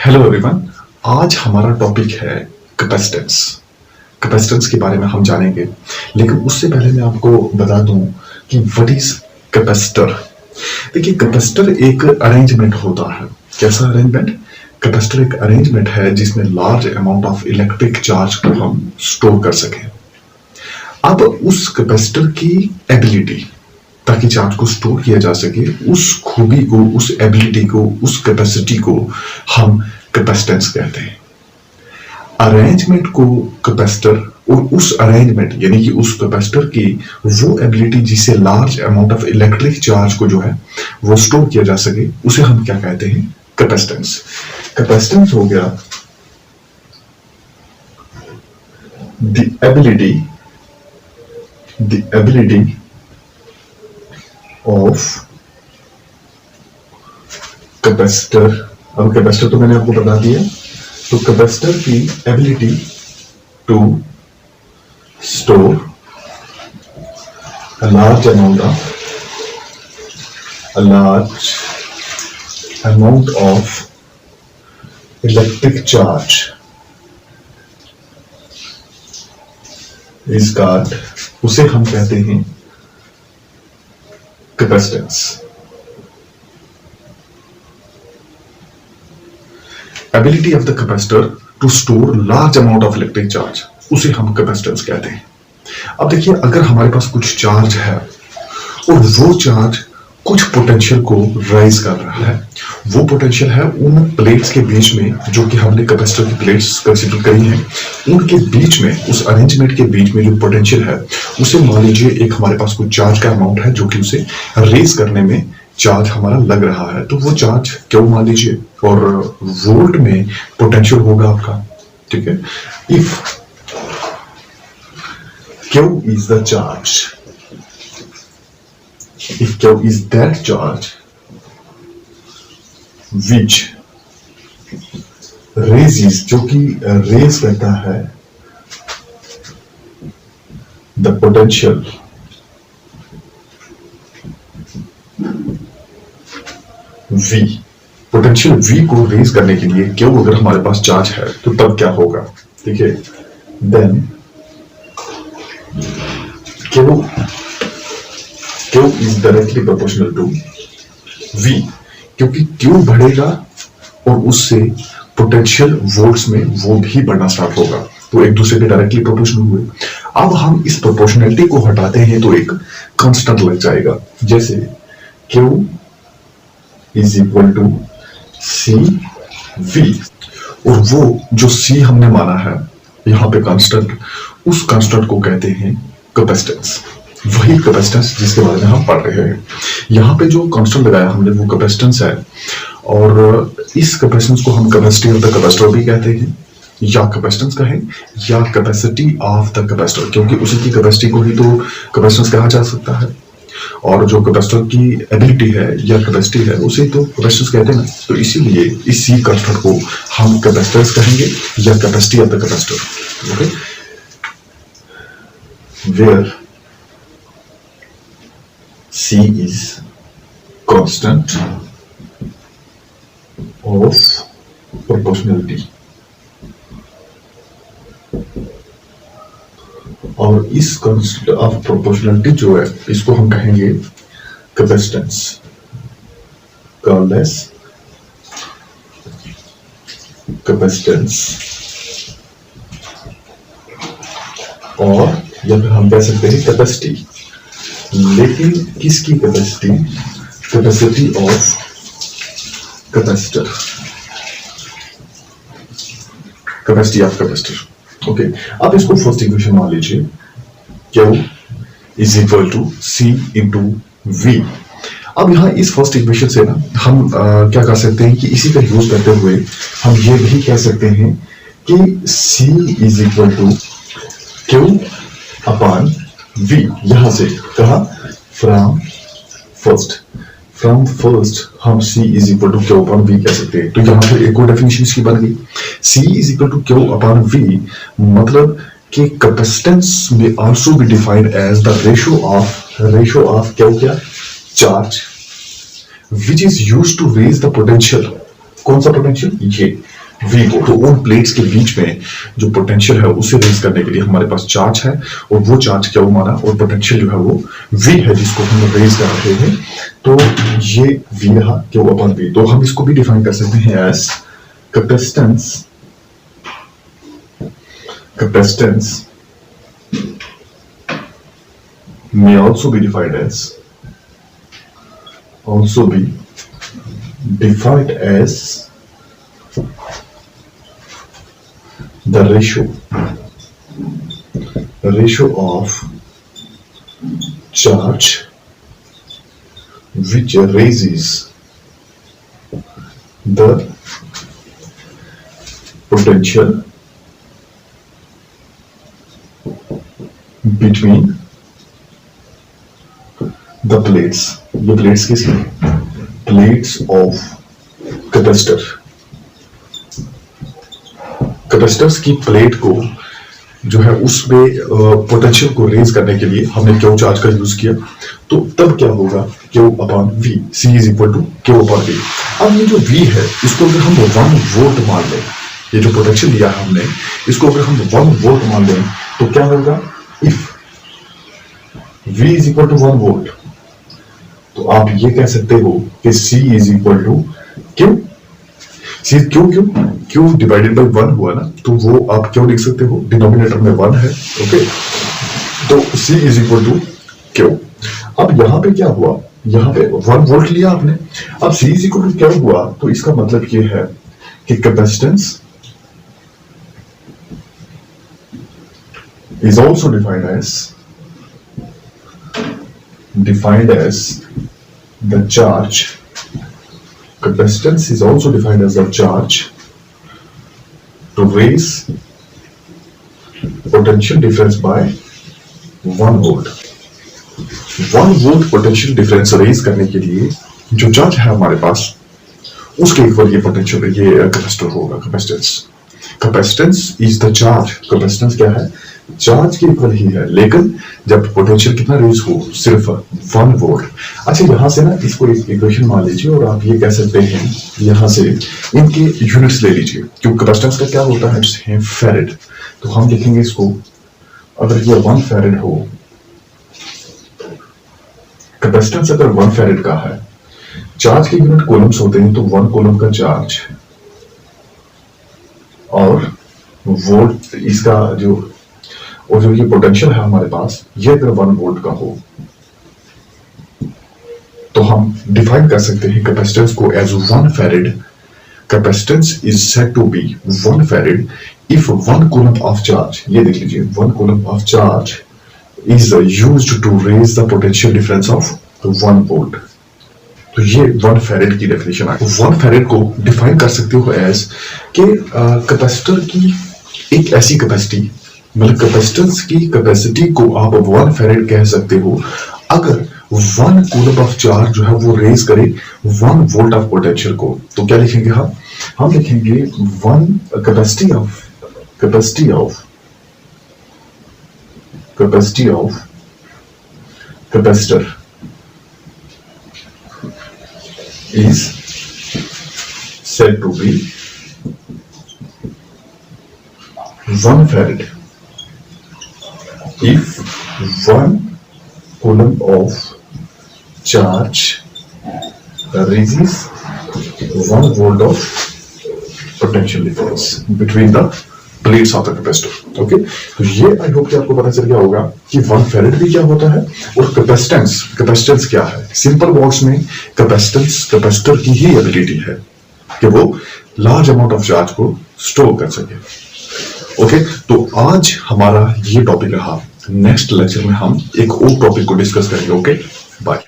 Hello everyone. आज हमारा topic है कैपेसिटेंस। कैपेसिटेंस के बारे में हम जानेंगे, लेकिन उससे पहले मैं आपको बता दूं कि व्हाट इज कैपेसिटर। देखिए, कैपेसिटर एक अरेंजमेंट होता है। कैसा अरेंजमेंट? कैपेसिटर एक अरेंजमेंट है जिसमें large amount of electric charge को हम स्टोर कर सकें। अब उस कैपेसिटर की एबिलिटी, ताकि चार्ज को स्टोर किया जा सके, उस खूबी को, उस एबिलिटी को, उस कैपेसिटी को हम कैपेसिटेंस कहते हैं। अरेंजमेंट को कैपेसिटर, और उस अरेंजमेंट यानी कि उस कैपेसिटर की वो एबिलिटी जिससे large amount of electric charge को जो है वो स्टोर किया जा सके, उसे हम क्या कहते हैं? कैपेसिटेंस। कैपेसिटेंस हो गया द एबिलिटी ऑफ कैपेसिटर। अब कैपेसिटर तो मैंने आपको बता दिया, तो कैपेसिटर की ability to store a large amount of electric charge is called, उसे हम कहते हैं capacitance. Ability of the capacitor to store large amount of electric charge, उसे हम कैपेसिटेंस कहते हैं। अब देखिए, अगर हमारे पास कुछ चार्ज है और वो चार्ज कुछ पोटेंशियल को राइज कर रहा है, वो पोटेंशियल है उन प्लेट्स के बीच में, जो कि हमने कैपेसिटर की प्लेट्स कंसीडर करी हैं, उनके बीच में, उस अरेंजमेंट के बीच में जो पोटेंशियल है, उसे मान लीजिए एक हमारे पास कुछ चार्ज का अमाउंट है जो कि उसे रेज करने में चार्ज हमारा लग रहा है, तो वो चार्ज क्यों मान लीजिए, और वोल्ट में पोटेंशियल होगा आपका। ठीक है। If Q is the charge, if Q is that charge which raises, जो कि रेज करता है the potential V, potential V को रेज करने के लिए Q अगर हमारे पास चार्ज है तो तब क्या होगा? ठीक है। Then Q is directly proportional to V, क्योंकि Q बढ़ेगा और उससे पोटेंशियल वोल्ट्स में वो भी बढ़ना स्टार्ट होगा, तो एक दूसरे के डायरेक्टली प्रोपोर्शनल हुए। अब हम इस प्रोपोर्शनलिटी को हटाते हैं तो एक कांस्टेंट लग जाएगा, जैसे Q is equal to CV, और वो जो C हमने माना है यहाँ पे कांस्टेंट, उस कांस्टेंट को कहते हैं कैपेसिटेंस। वही कैपेसिटेंस जिसके बारे में हम पढ़ रहे हैं। यहाँ पे जो कांस्टेंट लगाया हमने वो कैपेसिटेंस है, और इस कैपेसिटेंस को हम कैपेसिटी ऑफ द कैपेसिटर भी कहते हैं, या कैपेसिटेंस कहें, या कैपेसिटी ऑफ द कैपेसिटर, क्योंकि उसी की कैपेसिटी को ही तो कैपेसिटेंस कहा जा सकता है, और जो कैपेसिटर की एबिलिटी है या कैपेसिटी है उसे तो कैपेसिटेंस कहते हैं ना। तो इसीलिए इसी कांस्टेंट को हम कैपेसिटेंस कहेंगे या capacity of the capacitor. Okay, where C is constant of proportionality, और इस कांस्टेंट ऑफ प्रोपोर्शनलिटी जो है इसको हम कहेंगे कैपेसिटेंस, कॉल्ड एज कैपेसिटेंस, और या फिर हम कह सकते हैं कैपेसिटी। लेकिन किसकी capacity? Capacity of capacitor, capacity of capacitor. Okay, अब इसको फर्स्ट इक्वेशन मान लीजिए, Q is equal to C into V। अब यहाँ इस फर्स्ट इक्वेशन से ना हम क्या कर सकते हैं कि इसी का यूज करते हुए हम ये भी कह सकते हैं कि C is equal to Q upon V। यहां से कहा फ्रॉम फर्स्ट हम C is equal to Q upon V कह सकते हैं। तो यहाँ पे एक और डेफिनेशन इसकी बन गई, C is equal to Q upon V, मतलब कि कैपेसिटेंस में also be defined as the ratio of क्या, charge, which is used to raise the potential कौन सा पोटेंशियल, ये V को। तो उन प्लेट्स के बीच में जो पोटेंशियल है उसे रेज करने के लिए हमारे पास चार्ज है, और वो चार्ज क्या माना, और पोटेंशियल जो है वो V है जिसको हम रेज कर रहे हैं। तो ये V रहा Q अपॉन V। तो हम इसको भी डिफाइन कर सकते हैं as capacitance may also be defined as the ratio of charge which raises the potential between the plates। ये प्लेट्स किसकी, प्लेट्स ऑफ कैपेसिटर। कैपेसिटर्स की प्लेट को जो है उसमें पोटेंशियल को रेज करने के लिए हमने क्यू चार्ज का यूज किया। तो तब क्या होगा, Q upon V, C is equal to Q upon V. अब ये जो वी है इसको अगर हम 1 वोल्ट मान लें, ये जो पोटेंशियल दिया है हमने इसको अगर हम 1 वोल्ट मान लें तो क्या होगा, if V is equal to 1 volt तो आप ये कह सकते हो कि C is equal to Q. C Q divided by 1 हुआ ना, तो वो आप क्यों लिख सकते हो, डिनोमिनेटर में 1 है। ओके, तो C is equal to Q. अब यहां पे क्या हुआ, यहां पे 1 वोल्ट लिया आपने, अब C इज इक्वल टू क्या हुआ, तो इसका मतलब ये है कि capacitance is also defined as the charge. Capacitance is also defined as the charge to raise potential difference by 1 volt। 1 volt potential difference raise करने के लिए जो चार्ज है हमारे पास उसके इक्वल ये पोटेंशियल, ये कैपेसिटर होगा। Capacitance is the charge. Capacitance क्या है, चार्ज के इक्वल ही है, लेकिन जब पोटेंशियल कितना रेज हो, सिर्फ 1 वोल्ट। अच्छा, यहां से ना इसको एक इक्वेशन मान लीजिए और आप ये कह सकते हैं, यहां से इनके यूनिट्स ले लीजिए, क्योंकि कैपेसिटेंस का क्या होता है, फैरेड। तो हम लिखेंगे इसको, अगर ये 1 फैरेड हो, कैपेसिटेंस अगर 1 फैरेड का है, चार्ज के यूनिट कूलम्स होते हैं, तो 1 कूलम का चार्ज और वोल्ट इसका जो ये पोटेंशियल है हमारे पास, ये अगर 1 वोल्ट का हो तो हम डिफाइन कर सकते हैं कैपेसिटेंस को as 1 farad. Capacitance is said to be 1 farad if 1 coulomb of charge, ये देख लीजिए, 1 coulomb of charge is used to raise the potential difference of 1 volt. तो ये 1 फैरेड की डेफिनेशन है। 1 फैरेड को डिफाइन कर सकते हो एज कि कैपेसिटर की एक ऐसी कैपेसिटी, मतलब कैपेसिटेंस की कैपेसिटी को आप 1 फैरेड कह सकते हो अगर 1 कूलम ऑफ चार्ज जो है वो रेज करे 1 वोल्ट ऑफ पोटेंशियल को। तो क्या लिखेंगे हम लिखेंगे 1 capacity of capacitor is said to be 1 farad if 1 coulomb of charge raises 1 volt of potential difference between the plates of the capacitor। Okay, तो ये आई होप कि आपको पता चल गया होगा कि 1 फैरेड भी क्या होता है और कैपेसिटेंस क्या है। सिंपल वर्ड्स में कैपेसिटर की ही एबिलिटी है कि वो लार्ज अमाउंट ऑफ चार्ज को स्टोर कर सके। ओके, तो आज हमारा ये टॉपिक रहा। नेक्स्ट लेक्चर में हम एक और टॉपिक को डिस्कस करेंगे। Okay, bye.